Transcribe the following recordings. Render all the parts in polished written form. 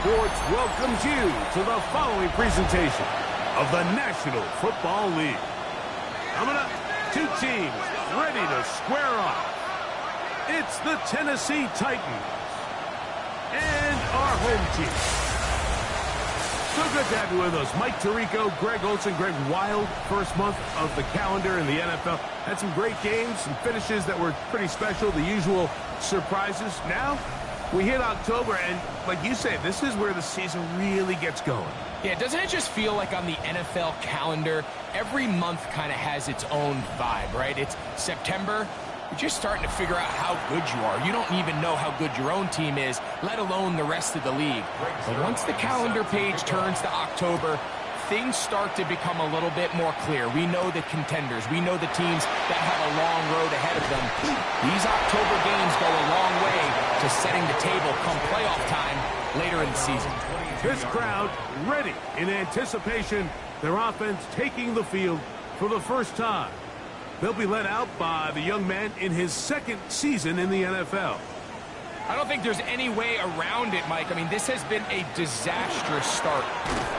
Sports welcomes you to the following presentation of the National Football League. Coming up, two teams ready to square off. It's the Tennessee Titans and our home team. So good to have you with us. Mike Tirico, Greg Olson. Greg, wild first month of the calendar in the NFL. Had some great games, some finishes that were pretty special, the usual surprises. Now, we hit October, and like you say, this is where the season really gets going. Yeah, doesn't it just feel like on the NFL calendar, every month kind of has its own vibe, right? It's September, you're just starting to figure out how good you are. You don't even know how good your own team is, let alone the rest of the league. But once the calendar page turns to October, things start to become a little bit more clear. We know the contenders. We know the teams that have a long road ahead of them. These October games go a long way to setting the table come playoff time later in the season. This crowd ready in anticipation, their offense taking the field for the first time. They'll be led out by the young man in his second season in the NFL. I don't think there's any way around it, Mike. I mean, this has been a disastrous start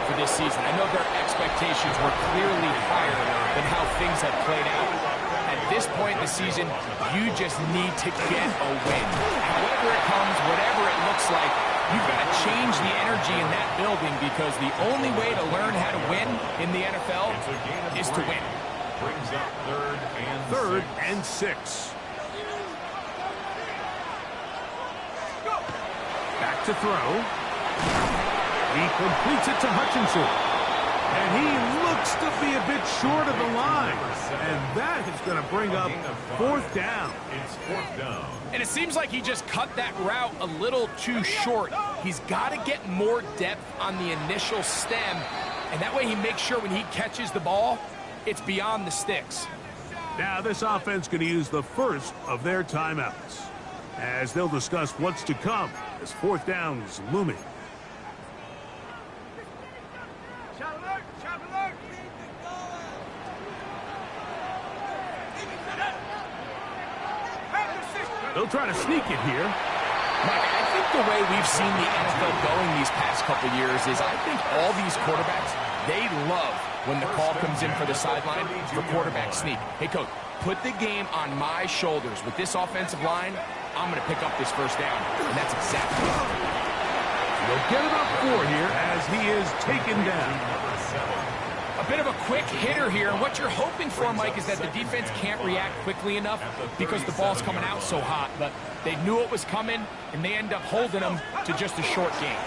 for this season. I know their expectations were clearly higher than how things have played out. At this point in the season, you just need to get a win. However it comes, whatever it looks like, you've got to change the energy in that building because the only way to learn how to win in the NFL is to win. Brings up third and 6. Back to throw. He completes it to Hutchinson. And he looks to be a bit short of the line. And that is going to bring up fourth down. It's fourth down. And it seems like he just cut that route a little too short. He's got to get more depth on the initial stem. And that way he makes sure when he catches the ball, it's beyond the sticks. Now this offense going to use the first of their timeouts as they'll discuss what's to come as fourth down is looming. They'll try to sneak it here. Mike, I think the way we've seen the NFL going these past couple years is I think all these quarterbacks, they love when the call comes in for the sideline for quarterback sneak. Hey, coach, put the game on my shoulders. With this offensive line, I'm going to pick up this first down. And that's exactly what He'll get about 4 here as he is taken down. A bit of a quick hitter here, and what you're hoping for, Mike, is that the defense can't react quickly enough because the ball's coming out so hot. But they knew it was coming, and they end up holding them to just a short game.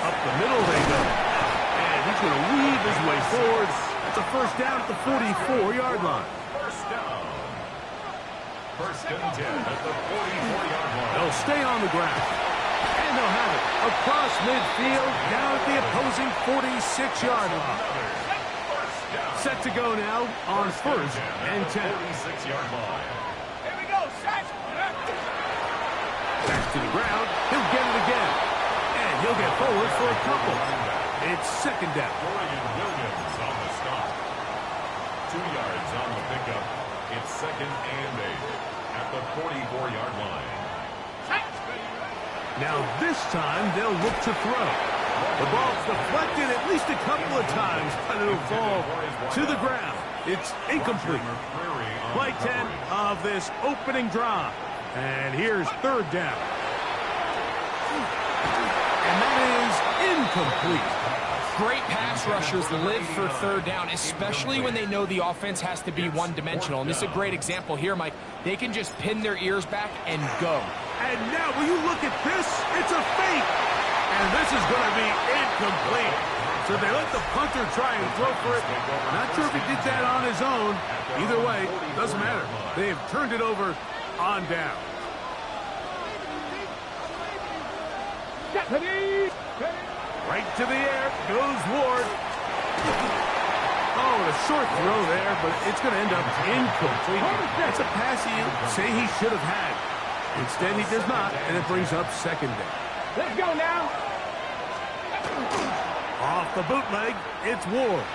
Up the middle they go. And he's going to weave his way forward. That's a first down at the 44-yard line. First down. First and 10 at the 44-yard line. They'll stay on the ground. And they'll have it across midfield, down at the opposing 46-yard line. Set to go now on first and 10. 46-yard line. Here we go, set. Back to the ground. He'll get it again. And he'll get forward for a couple. It's second down. Dorian Williams on the stop. 2 yards on the pickup. It's second and 8 at the 44-yard line. Now this time they'll look to throw. The ball's deflected at least a couple of times, but it'll fall to the ground. It's incomplete. Play 10 of this opening drive. And here's third down. And that is incomplete. Great pass rushers live for third down, especially when they know the offense has to be one-dimensional. And this is a great example here, Mike. They can just pin their ears back and go. And now, will you look at this? It's a fake. And this is going to be incomplete. So they let the punter try and throw for it. Not sure if he did that on his own. Either way, doesn't matter. They have turned it over on down. Right to the air goes Ward. Oh, a short throw there, but it's going to end up incomplete. That's a pass he'd say he should have had. Instead, he does not, and it brings up second down. Let's go now. Off the bootleg, it's Ward.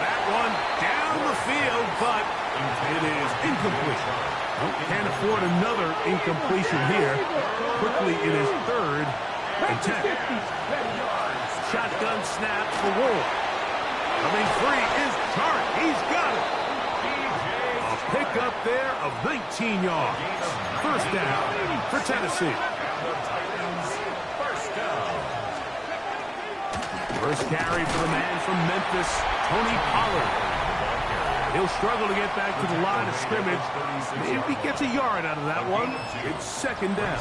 That one down the field, but it is incomplete. Can't afford another incompletion here. Quickly, it is third and 10. Shotgun snap for Ward. Coming free is Tart. He's got it. A pickup there of 19 yards. First down for Tennessee. First carry for the man from Memphis, Tony Pollard. He'll struggle to get back to the line of scrimmage. Maybe he gets a yard out of that one. It's second down.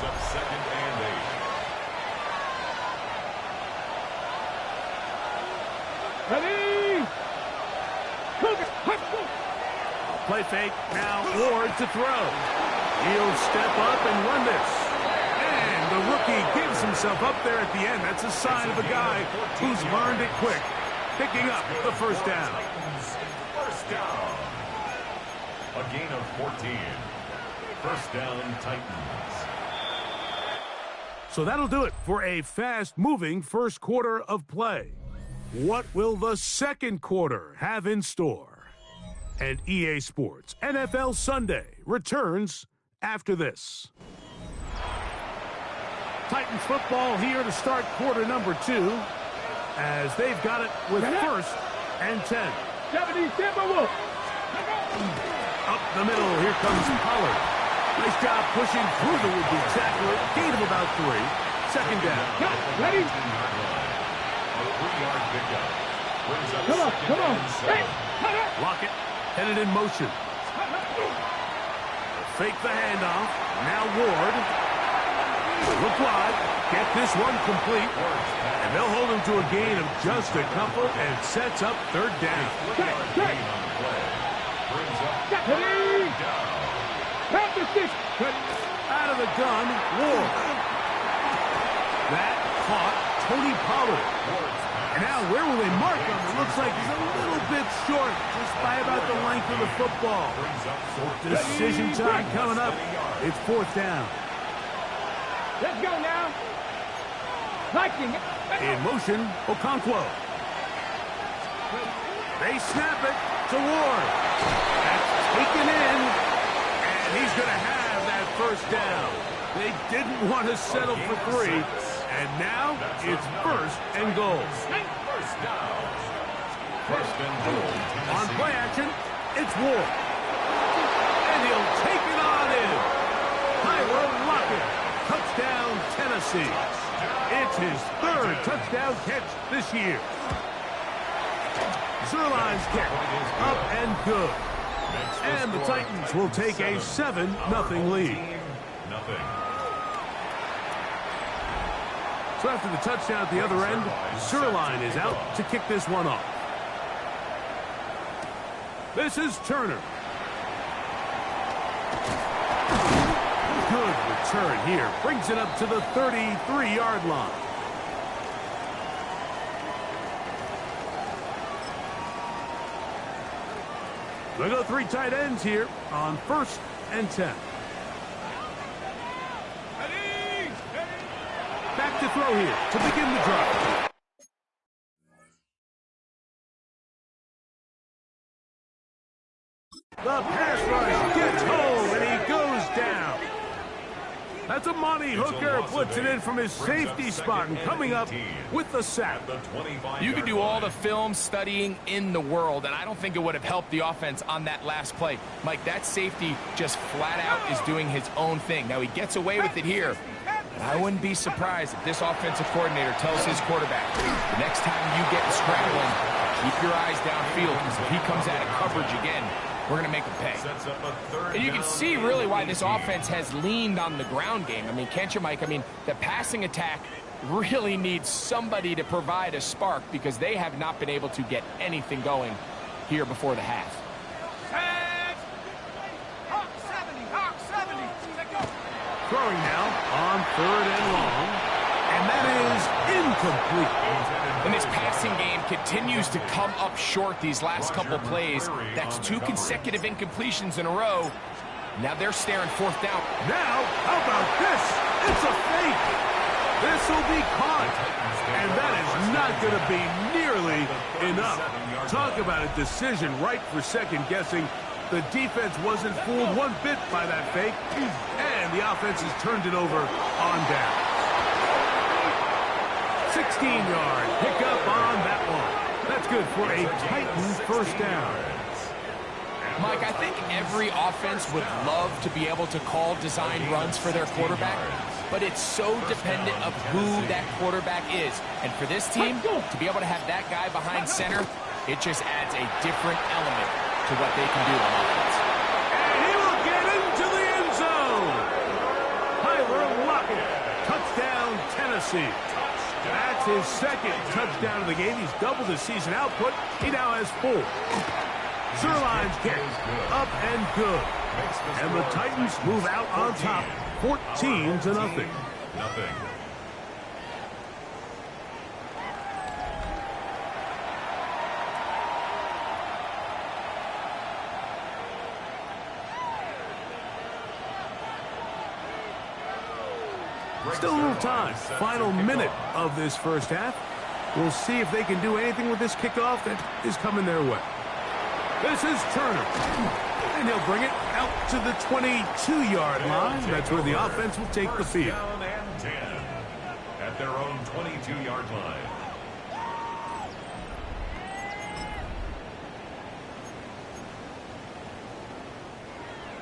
Ready? Play fake. Now Ward to throw. He'll step up and run this. And the rookie gives himself up there at the end. That's a sign of a guy who's learned it quick. Picking up the first down. First down. A gain of 14. First down, Titans. So that'll do it for a fast-moving first quarter of play. What will the second quarter have in store? And EA Sports NFL Sunday returns after this. Titans football here to start quarter number 2 as they've got it with first and 10. 70 Timberwolves. Up the middle, here comes Pollard. Nice job pushing through the would-be tackler. Gain of about 3. Second down. Ready? Come on, come on. Hey, Lockett headed in motion. Fake the handoff. Now Ward. Look wide. Get this one complete. And they'll hold him to a gain of just a couple and sets up third down. Out of the gun, Ward. That caught Tony Pollard. And now where will they mark him? It looks like he's a little bit short, just by about the length of the football. Decision time coming up. It's fourth down. let's go now. Viking. In motion, Okonkwo. They snap it to Ward. That's taken in, and he's going to have that first down. They didn't want to settle for 3, and now it's first and goal. First down. First and goal. On play action, it's Ward. And he'll take it on in. Tyler Lockett. Touchdown, Tennessee. It's his third touchdown catch this year. Zerline's kick. Up and good. And the Titans will take a 7-0 lead. So after the touchdown at the other end, Zerline is out to kick this one off. This is Turner. Good return here. Brings it up to the 33-yard line. They'll go 3 tight ends here on first and 10. Back to throw here to begin the drive. The pass rush gets home, and he goes down. That's a money hooker. Puts it in from his safety spot and coming up with the sack. You could do all the film studying in the world, and I don't think it would have helped the offense on that last play. Mike, that safety just flat out is doing his own thing. Now, he gets away with it here, but I wouldn't be surprised if this offensive coordinator tells his quarterback, the next time you get scrambling, keep your eyes downfield, because if he comes out of coverage again, we're going to make him pay. And you can see really why this offense has leaned on the ground game. I mean, can't you, Mike? I mean, the passing attack really needs somebody to provide a spark because they have not been able to get anything going here before the half. Throwing now on 3rd and long, and that is incomplete. And this passing game continues to come up short these last couple plays. That's 2 consecutive incompletions in a row. Now they're staring 4th down. Now, how about this? It's a fake. This will be caught. And that is not going to be nearly enough. Talk about a decision right for second guessing. The defense wasn't fooled one bit by that fake. And the offense has turned it over on down. 16-yard pickup on that one. That's good for a Titans 1st down. Mike, I think every offense would love to be able to call design runs for their quarterback, but it's so dependent of who that quarterback is. And for this team, to be able to have that guy behind center, it just adds a different element to what they can do on offense. And he will get into the end zone. Tyler Lockett, touchdown Tennessee. That's his 2nd touchdown of the game. He's doubled his season output. He now has 4. Zerline's kick, up and good. And the Titans move out on top, 14-0. Still a little time. Final minute of this 1st half. We'll see if they can do anything with this kickoff that is coming their way. This is Turner. And he'll bring it out to the 22-yard line. That's where the offense will take the field. Down and 10 at their own 22-yard line.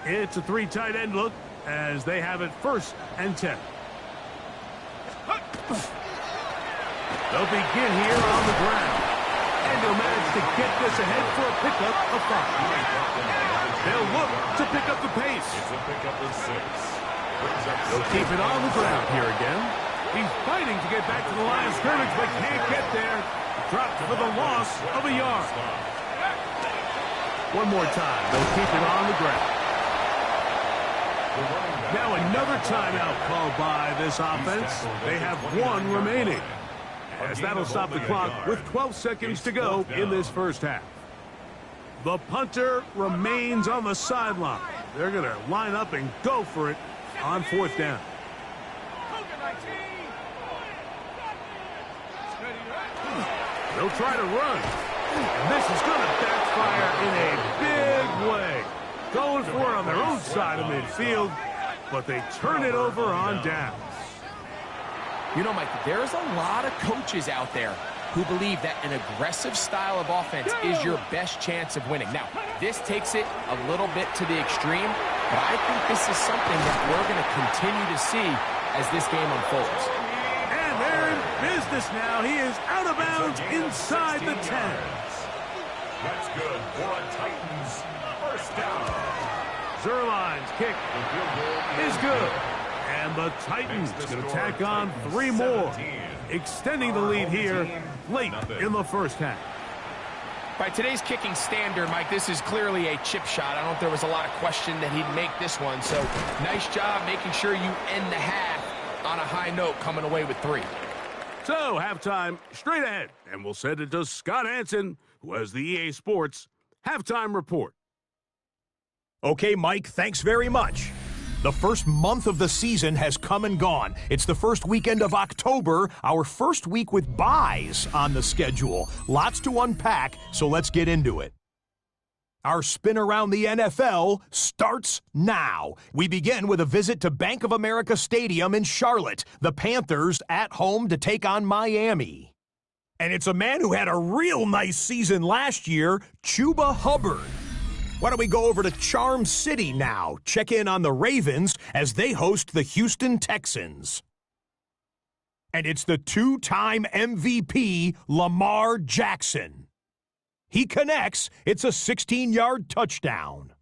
It's a 3 tight end look as they have it 1st and 10. They'll begin here on the ground. And they'll manage to get this ahead for a pickup of 5. They'll look to pick up the pace. It's a pickup of 6. They'll keep it on the ground here again. He's fighting to get back to the line of scrimmage, but can't get there. Dropped for the loss of a yard. One more time. They'll keep it on the ground. Now another timeout called by this offense. They have 1 remaining. As that'll stop the clock with 12 seconds to go in this 1st half. The punter remains on the sideline. They're going to line up and go for it on 4th down. They'll try to run. And this is going to backfire in a big way. Going for it on their own side of midfield, but they turn it over on downs. You know, Mike, there's a lot of coaches out there who believe that an aggressive style of offense is your best chance of winning. Now, this takes it a little bit to the extreme, but I think this is something that we're going to continue to see as this game unfolds. And they're in business now. He is out of bounds inside the 10. That's good for a Titans 1st down. Zerline's kick is good. And the Titans going to tack on 3 more, extending the lead here late in the 1st half. By today's kicking standard, Mike, this is clearly a chip shot. I don't think there was a lot of question that he'd make this one. So nice job making sure you end the half on a high note, coming away with 3. So halftime straight ahead, and we'll send it to Scott Hansen, who has the EA Sports halftime report. Okay, Mike, thanks very much. The first month of the season has come and gone. It's the first weekend of October, our first week with buys on the schedule. Lots to unpack, so let's get into it. Our spin around the NFL starts now. We begin with a visit to Bank of America Stadium in Charlotte. The Panthers at home to take on Miami. And it's a man who had a real nice season last year, Chuba Hubbard. Why don't we go over to Charm City now? Check in on the Ravens as they host the Houston Texans. And it's the two-time MVP, Lamar Jackson. He connects. It's a 16-yard touchdown.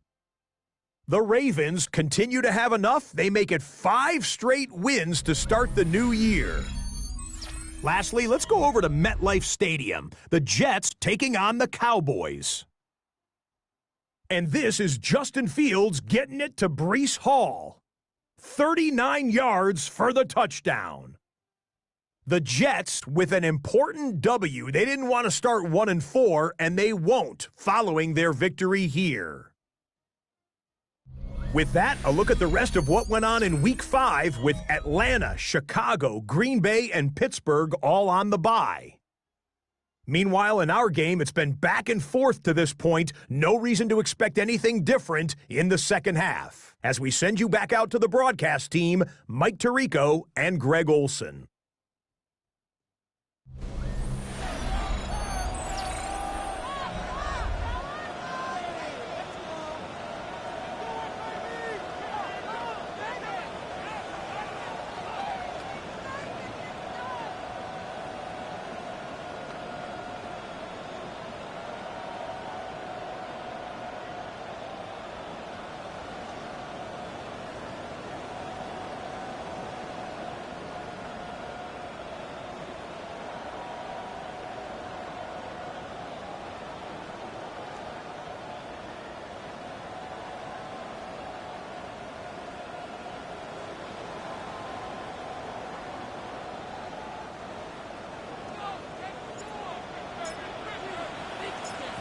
The Ravens continue to have enough. They make it 5 straight wins to start the new year. Lastly, let's go over to MetLife Stadium. The Jets taking on the Cowboys. And this is Justin Fields getting it to Breece Hall. 39 yards for the touchdown. The Jets with an important W. They didn't want to start 1-4, and they won't following their victory here. With that, a look at the rest of what went on in Week 5 with Atlanta, Chicago, Green Bay, and Pittsburgh all on the bye. Meanwhile, in our game, it's been back and forth to this point. No reason to expect anything different in the second half. As we send you back out to the broadcast team, Mike Tirico and Greg Olson.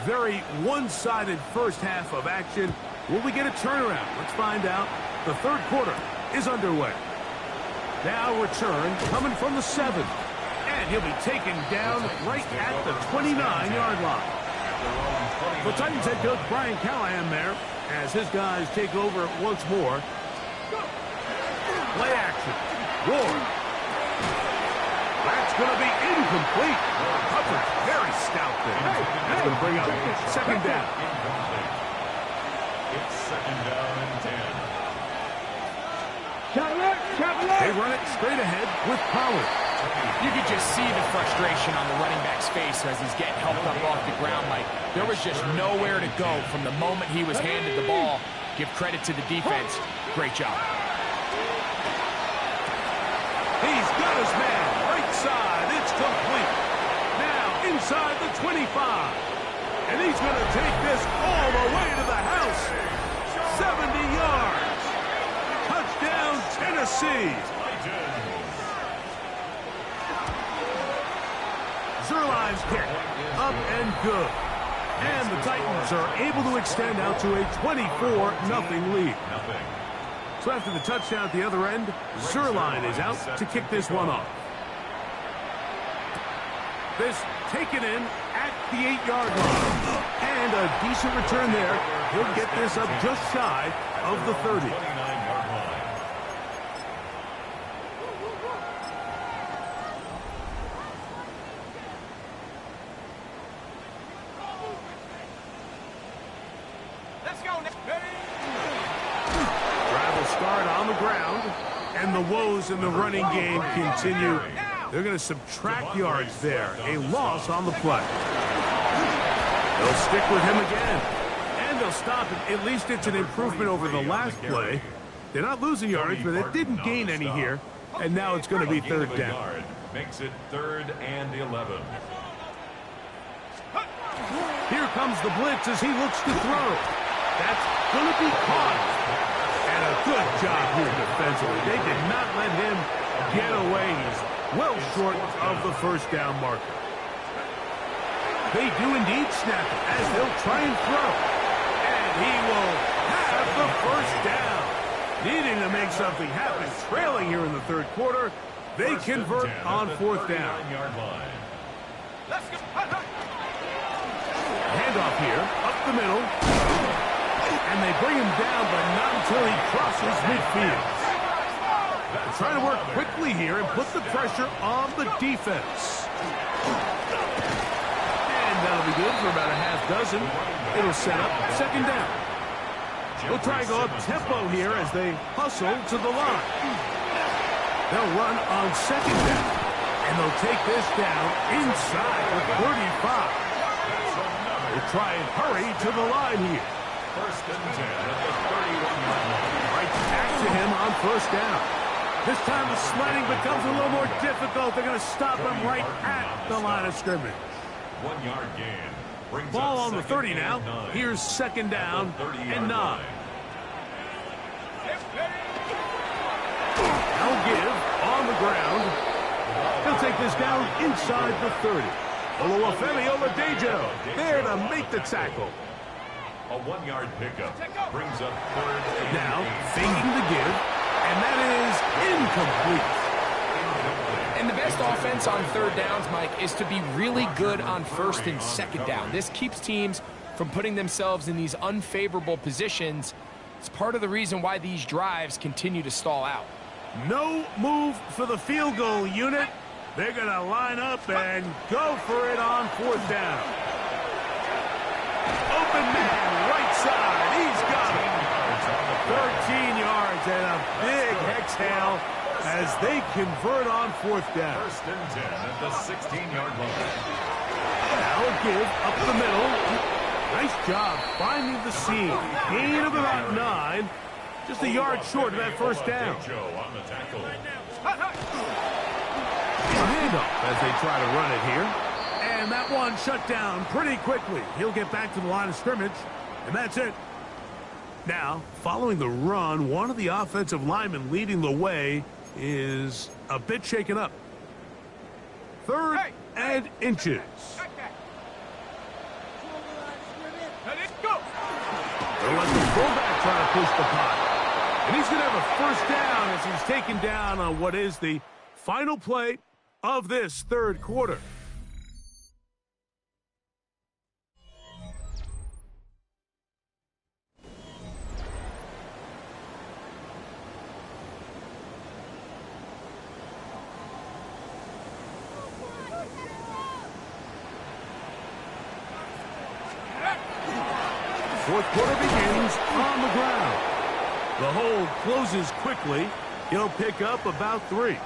Very one-sided first half of action. Will we get a turnaround? Let's find out. The third quarter is underway. Now return coming from the 7. And he'll be taken down right at the 29-yard line. The Titans head coach Brian Callahan there as his guys take over once more. Play action. Ward. That's going to be incomplete. Hubbard very stout there. That's going to bring up second down. It's second down and 10. They run it straight ahead with Pollard. You could just see the frustration on the running back's face as he's getting helped up off the ground. Like, there was just nowhere to go from the moment he was handed the ball. Give credit to the defense. Great job. He's got his man. Right side. It's complete. Now inside the 25. And he's going to take this all the way to the house. 70 yards. Touchdown, Tennessee. Zerline's kick. Up and good. And the Titans are able to extend out to a 24-0 lead. So after the touchdown at the other end, Zerline is out to kick this one off. This taken in at the 8-yard line. And a decent return there. He'll get this up just shy of the 30. And the woes in the running game continue. They're going to subtract yards there. A loss on the play. They'll stick with him again. And they'll stop it. At least it's an improvement over the last play. They're not losing yards, but they didn't gain any here. And now it's going to be third down. Makes it 3rd and 11. Here comes the blitz as he looks to throw. That's going to be caught. And a good job here defensively. They did not let him get away. He's well short of the first down marker. They do indeed snap it as they'll try and throw. And he will have the first down. Needing to make something happen. Trailing here in the third quarter. They convert on fourth down. Handoff here, up the middle. And they bring him down, but not until he crosses midfield. They're trying to work quickly here and put the pressure on the defense. And that'll be good for about a half dozen. It'll set up second down. They'll try to go up-tempo here as they hustle to the line. They'll run on second down. And they'll take this down inside the 35. They'll try and hurry to the line here. First and 10 at the 31-yard line. Right back to him on first down. This time the sledding becomes a little more difficult. They're going to stop him right at the line of scrimmage. 1 yard gain. Brings Ball up on the 30 now. 9. Here's second down and 9. Now give on the ground. He'll take this down inside the 30. Oluwafemi Oladejo there to make the tackle. A 1 yard pickup brings up third and Now 8. faking the give, and that is incomplete. And the best offense on third downs, Mike, is to be really good on first and second down. This keeps teams from putting themselves in these unfavorable positions. It's part of the reason why these drives continue to stall out. No move for the field goal unit. They're going to line up and go for it on fourth down. Open man, right side. He's got it. 13 yards and a big exhale as they convert on fourth down. First and 10 at the 16-yard line. Now a give up the middle. Nice job finding the seam. Gain of about 9. Just a yard short of that first down. On the tackle. Handoff as they try to run it here. And that one shut down pretty quickly. He'll get back to the line of scrimmage, and that's it. Now, following the run, one of the offensive linemen leading the way is a bit shaken up. Third and inches. They'll let the fullback try to push the pot. And he's going to have a first down as he's taken down on what is the final play of this third quarter. Fourth quarter begins on the ground. The hold closes quickly. He'll pick up about 3.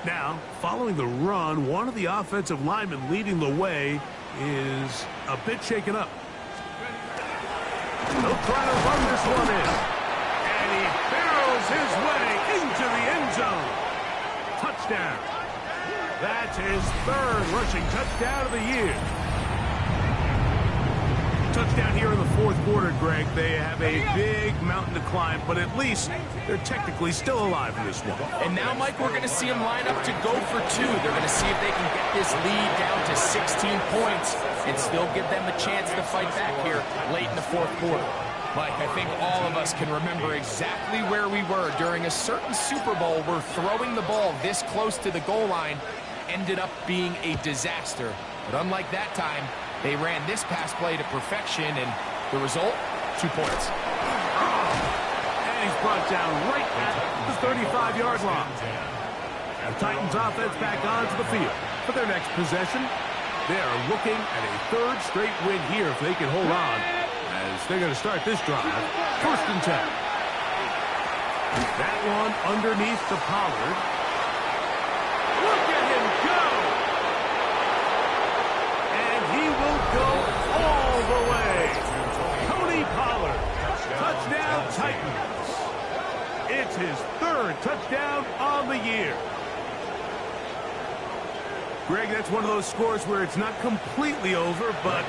Now, following the run, one of the offensive linemen leading the way is a bit shaken up. They'll try to run this one in. And he barrels his way into the end zone. Touchdown. That's his third rushing touchdown of the year. Touchdown here in the fourth quarter, Greg. They have a big mountain to climb, but at least they're technically still alive in this one. And now, Mike, we're going to see them line up to go for 2. They're going to see if they can get this lead down to 16 points and still give them a chance to fight back here late in the fourth quarter. Mike, I think all of us can remember exactly where we were during a certain Super Bowl where throwing the ball this close to the goal line ended up being a disaster. But unlike that time, they ran this pass play to perfection, and the result, 2 points. And he's brought down right at the 35-yard line. The Titans offense back onto the field for their next possession. They are looking at a third straight win here if they can hold on, as they're going to start this drive. First and 10. That one underneath to Pollard. Look at him go! And he will go all the way. Tony Pollard. Touchdown Titans. It's his third touchdown on the year. Greg, that's one of those scores where it's not completely over, but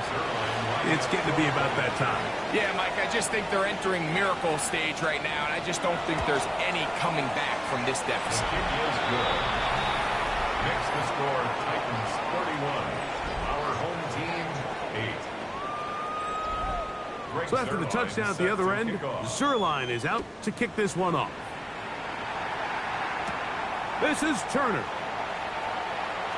it's getting to be about that time. Yeah, Mike, I just think they're entering miracle stage right now, and I just don't think there's any coming back from this deficit. It is good. Next to score, Titans 31. Our home team, 8. So after the touchdown at the other end, Zerline is out to kick this one off. This is Turner.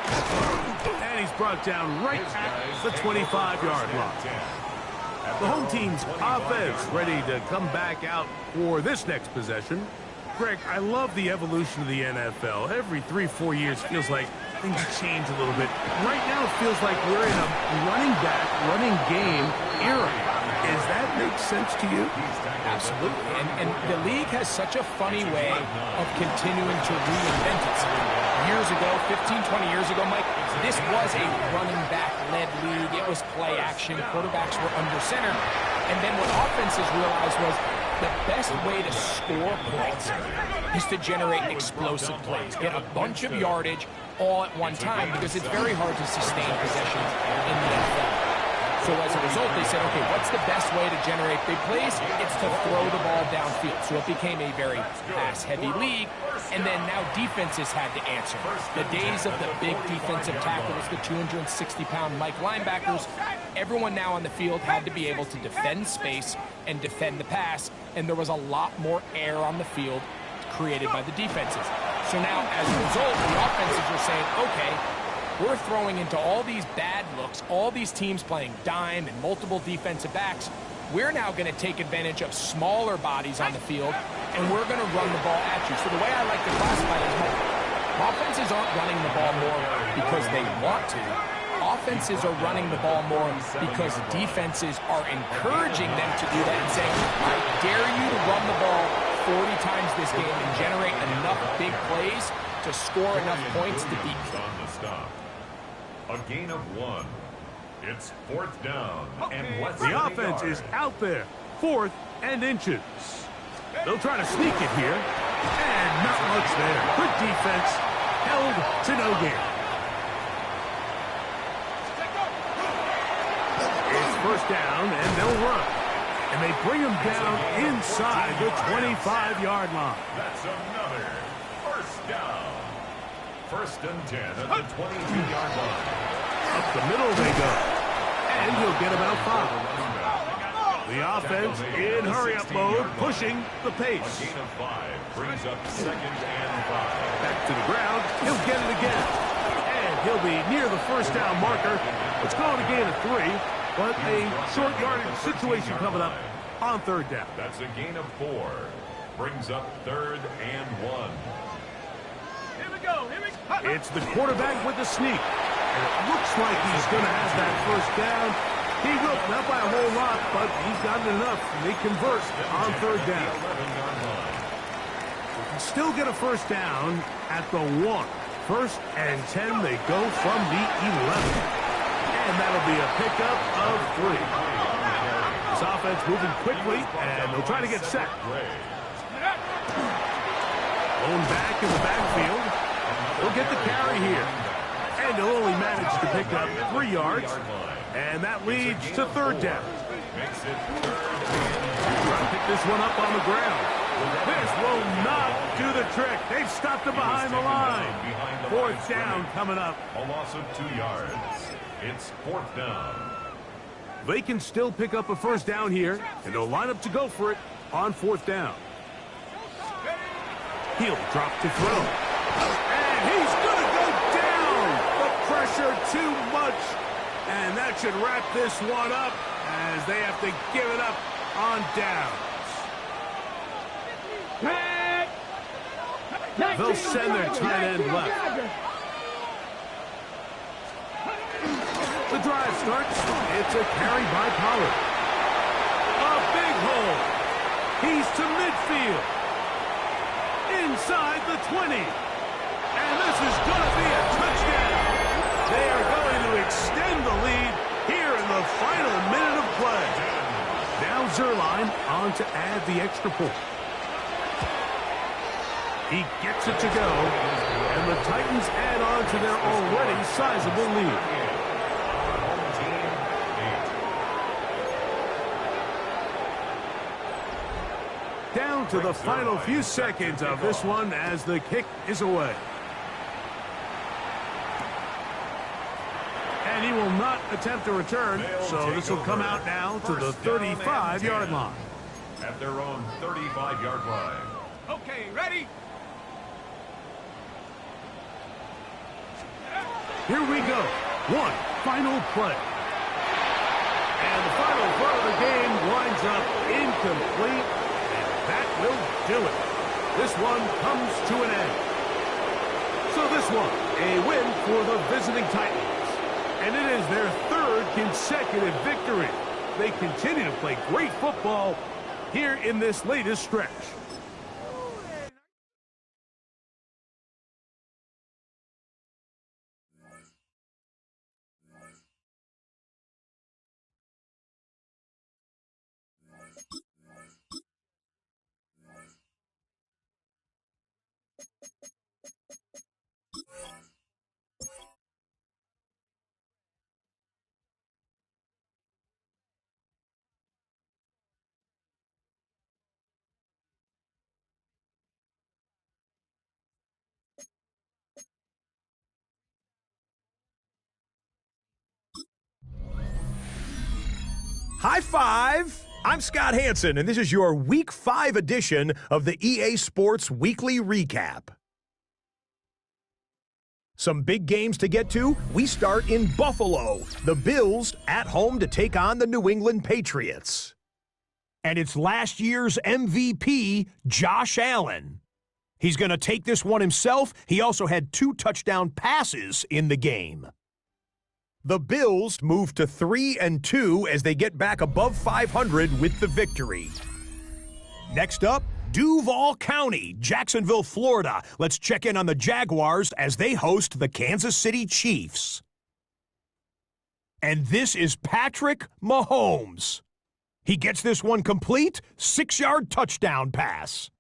And he's brought down right at the 25-yard line. The home team's offense ready to come back out for this next possession. Greg, I love the evolution of the NFL. Every 3-4 years feels like things change a little bit. Right now it feels like we're in a running back, running game era. Does that make sense to you? Absolutely. And the league has such a funny way of continuing to reinvent itself. Years ago, 15, 20 years ago, Mike, this was a running back-led league. It was play action. Quarterbacks were under center. And then what offenses realized was the best way to score points is to generate explosive plays. Get a bunch of yardage all at one time because it's very hard to sustain possessions in the NFL. So as a result, they said, okay, what's the best way to generate big plays? It's to throw the ball downfield. So it became a very pass-heavy league, and then now defenses had to answer. The days of the big defensive tackles, the 260-pound Mike linebackers, everyone now on the field had to be able to defend space and defend the pass, and there was a lot more air on the field created by the defenses. So now, as a result, the offenses are saying, okay, we're throwing into all these bad looks, all these teams playing dime and multiple defensive backs. We're now going to take advantage of smaller bodies on the field, and we're going to run the ball at you. So the way I like to classify it is offenses aren't running the ball more because they want to. Offenses are running the ball more because defenses are encouraging them to do that and saying, I dare you to run the ball 40 times this game and generate enough big plays to score enough points to beat you. A gain of 1. It's 4th down and less The offense is out there. 4th and inches. They'll try to sneak it here. And not much there. Good defense. Held to no gain. It's 1st down, and they'll run. And they bring him down inside the 25-yard line. That's another 1st down. 1st and 10 at the 22-yard line. Up the middle they go. And he'll get about 5. The offense in hurry-up mode, pushing the pace. A gain of 5 brings up 2nd and 5. Back to the ground. He'll get it again. And he'll be near the 1st down marker. Let's call it a gain of 3, but a short yardage situation coming up on 3rd down. That's a gain of 4. Brings up 3rd and 1. It's the quarterback with the sneak. And it looks like he's going to have that 1st down. He will, not by a whole lot, but he's gotten enough. And they convert on 3rd down. We can still get a 1st down at the 1. 1st and 10, they go from the 11. And that'll be a pickup of 3. This offense moving quickly, and they'll try to get set. Going back in the backfield. He'll get the carry here. And he'll only manage to pick up 3 yards. And that leads to 3rd down. Makes it 3rd Trying to pick this one up on the ground. This will not do the trick. They've stopped him behind the line. 4th down coming up. A loss of 2 yards. It's 4th down. They can still pick up a 1st down here. And they'll line up to go for it on 4th down. He'll drop to throw. And he's going to go down. The pressure too much. And that should wrap this one up as they have to give it up on downs. They'll send their tight end left. The drive starts. It's a carry by Pollard. A big hole. He's to midfield. Inside the 20. And this is going to be a touchdown. They are going to extend the lead here in the final minute of play. Now Zerline on to add the extra point. He gets it to go. And the Titans add on to their already sizable lead. Down to the final few seconds of this one as the kick is away. And he will not attempt to return, so this will come out now to the 35-yard line. At their own 35-yard line. Okay, ready? Here we go. One final play. And the final throw of the game winds up incomplete, and that will do it. This one comes to an end. So this one, a win for the visiting Titans. And it is their third consecutive victory. They continue to play great football here in this latest stretch. High five! I'm Scott Hansen, and this is your Week 5 edition of the EA Sports Weekly Recap. Some big games to get to. We start in Buffalo. The Bills at home to take on the New England Patriots. And it's last year's MVP, Josh Allen. He's going to take this one himself. He also had 2 touchdown passes in the game. The Bills move to 3-2 as they get back above 500 with the victory. Next up, Duval County, Jacksonville, Florida. Let's check in on the Jaguars as they host the Kansas City Chiefs. And this is Patrick Mahomes. He gets this one complete, 6-yard touchdown pass.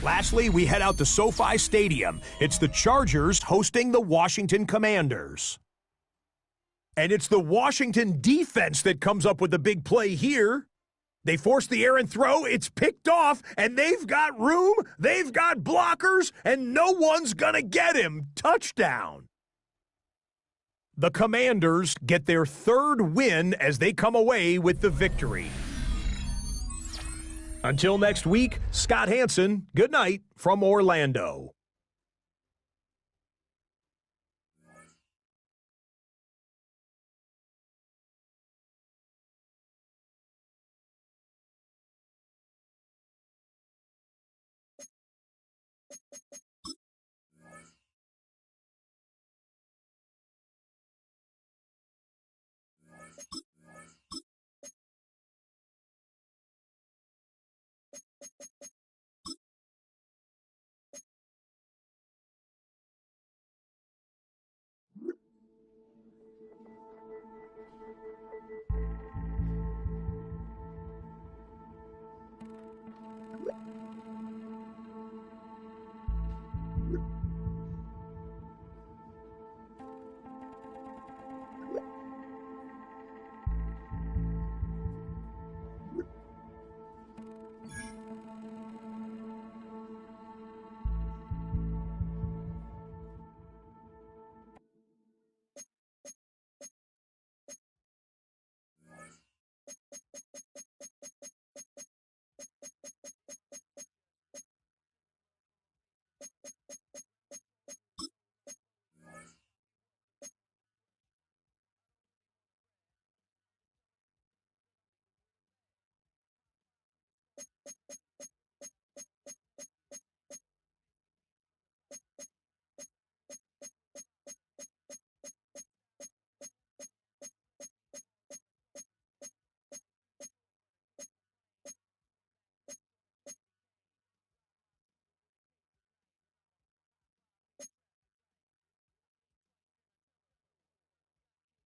Lastly, we head out to SoFi Stadium. It's the Chargers hosting the Washington Commanders. And it's the Washington defense that comes up with the big play here. They force the errant throw, it's picked off, and they've got room, they've got blockers, and no one's gonna get him. Touchdown. The Commanders get their 3rd win as they come away with the victory. Until next week, Scott Hansen, good night from Orlando.